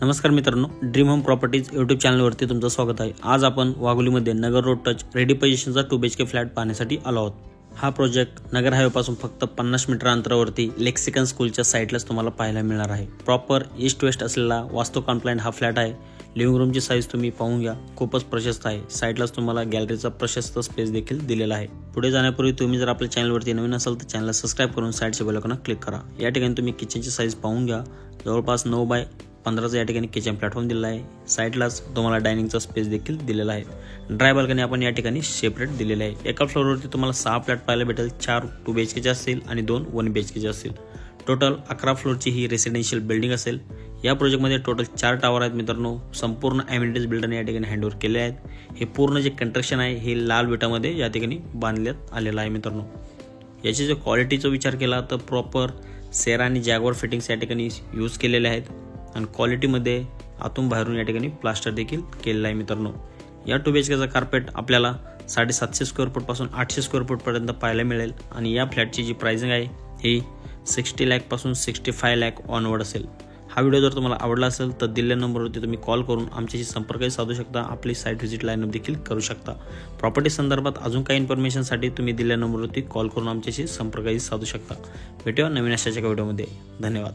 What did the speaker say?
नमस्कार मित्रांनो, dream home properties YouTube चॅनलवरती तुमचं स्वागत आहे। आज आपण वाघोलीमध्ये नगर रोड टच रेडी पोझिशनचा 2 BHK फ्लॅट पाहण्यासाठी आलो आहोत। हा प्रोजेक्ट नगर हायवे पासून फक्त 50 मीटर अंतरावरती लेक्सिकन स्कूलच्या साईडलाच तुम्हाला पाहायला मिळणार आहे। प्रॉपर ईस्ट वेस्ट असलेला वास्तू कॉम्प्लायंट हा फ्लॅट आहे। लिव्हिंग रूमची साईज तुम्ही पाहून घ्या, खूपच प्रशस्त आहे। साईडलाच तुम्हाला गॅलरीचा प्रशस्त स्पेस देखील दिलेला आहे। पुढे जाण्यापूर्वी तुम्ही जर आपल्या चॅनलवरती नवीन असाल तर चॅनलला सबस्क्राइब करून साईडच्या बेल आयकॉनला क्लिक करा। या ठिकाणी तुम्ही किचनची साईज पाहून घ्या, जवळपास 9 बाय 15चा या ठिकाणी किचन प्लॅटफॉर्म दिलेला आहे। साईडलाच तुम्हाला डायनिंगचा स्पेस देखील दिलेला आहे। ड्राय बाल्कनी आपण या ठिकाणी सेपरेट दिलेले आहे। एका फ्लोअरवरती तुम्हाला 6 फ्लॅट पाहायला भेटेल, 4 2 BHKचे असतील आणि 2 1 BHKचे असतील। टोटल 11 फ्लोअरची ही रेसिडेन्शियल बिल्डिंग असेल। या प्रोजेक्टमध्ये टोटल 4 टावर आहेत मित्रांनो। संपूर्ण एमिनिटीज बिल्डरने या ठिकाणी हँडओव्हर केले आहेत। हे पूर्ण जे कंस्ट्रक्शन आहे हे लाल विटामध्ये या ठिकाणी बांधण्यात आलेलं आहे मित्रांनो। याची जर क्वालिटीचा विचार केला तर प्रॉपर सेरा आणि जॅगवार फिटिंग्स या ठिकाणी यूज केलेले आहेत आणि क्वालिटीमध्ये आतून बाहेरून या ठिकाणी प्लास्टर देखील केलेलं आहे मित्रांनो। या 2 BHKचा कार्पेट आपल्याला 750 स्क्वेअर फूट पासून 800 स्क्वेअर फूट पर्यंत पाहायला मिळेल आणि या फ्लॅटची जी प्राइसिंग आहे ही 60 लाख पासून 65 लाख ऑनवर्ड असेल। हा व्हिडिओ जर तुम्हाला आवडला असेल तर दिलेल्या नंबरवरती तुम्ही कॉल करून आमच्याशी संपर्क साधू शकता। आपली साईट व्हिजिट लाईनअप देखील करू शकता। प्रॉपर्टी संदर्भात अजून काही इन्फॉर्मेशनसाठी तुम्ही दिलेल्या नंबरवरती कॉल करून आमच्याशी संपर्क साधू शकता। भेटूया नवीन अशाच्या व्हिडिओमध्ये। धन्यवाद।